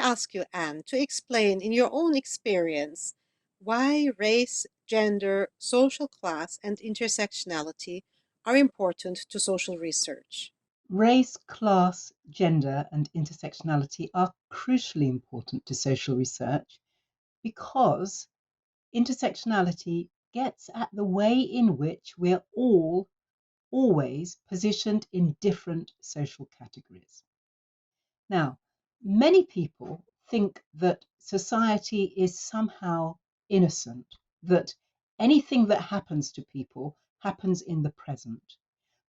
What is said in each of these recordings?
ask you, Anne, to explain in your own experience why race, gender, social class, and intersectionality are important to social research. Race, class, gender, and intersectionality are crucially important to social research because intersectionality gets at the way in which we're all always positioned in different social categories. Now, many people think that society is somehow innocent, that anything that happens to people happens in the present.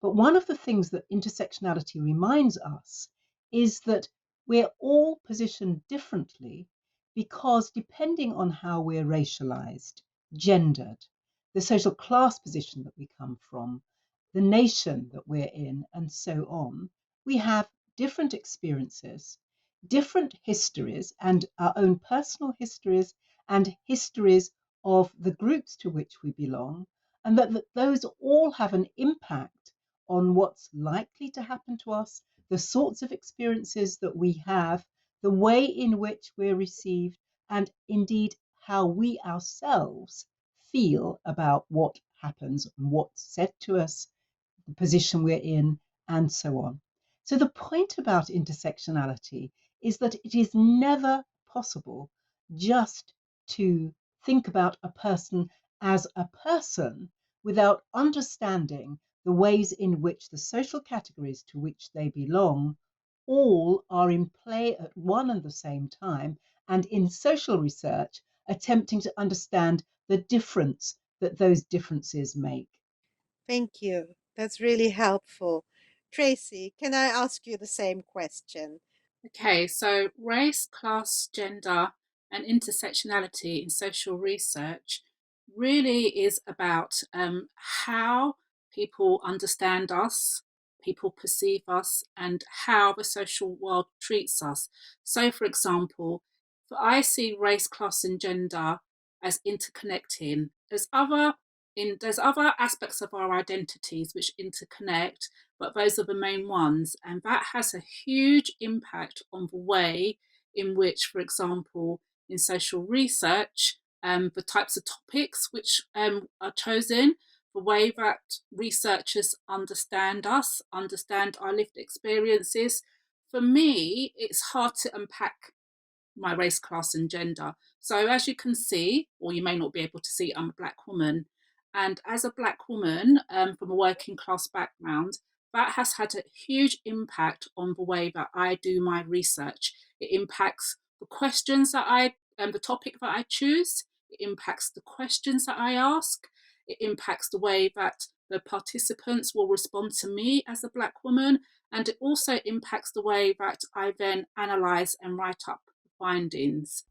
But one of the things that intersectionality reminds us is that we're all positioned differently because depending on how we're racialized, gendered, the social class position that we come from, the nation that we're in, and so on, we have different experiences, different histories, and our own personal histories and histories of the groups to which we belong, and that those all have an impact on what's likely to happen to us, the sorts of experiences that we have, the way in which we're received, and indeed how we ourselves feel about what happens and what's said to us, the position we're in, and so on. So the point about intersectionality is that it is never possible just to think about a person as a person without understanding the ways in which the social categories to which they belong all are in play at one and the same time, and in social research, attempting to understand the difference that those differences make. Thank you. That's really helpful. Tracy, can I ask you the same question? Okay, so race, class, gender, and intersectionality in social research really is about how people understand us, people perceive us, and how the social world treats us. So, for example, I see race, class, and gender as interconnecting. There's other aspects of our identities which interconnect, but those are the main ones. And that has a huge impact on the way in which, for example, in social research, the types of topics which are chosen, the way that researchers understand us, understand our lived experiences. For me, it's hard to unpack my race, class, and gender. So, as you can see, or you may not be able to see, I'm a Black woman. And as a Black woman from a working class background, that has had a huge impact on the way that I do my research. It impacts the questions that the topic that I choose, it impacts the questions that I ask, it impacts the way that the participants will respond to me as a Black woman, and it also impacts the way that I then analyse and write up findings.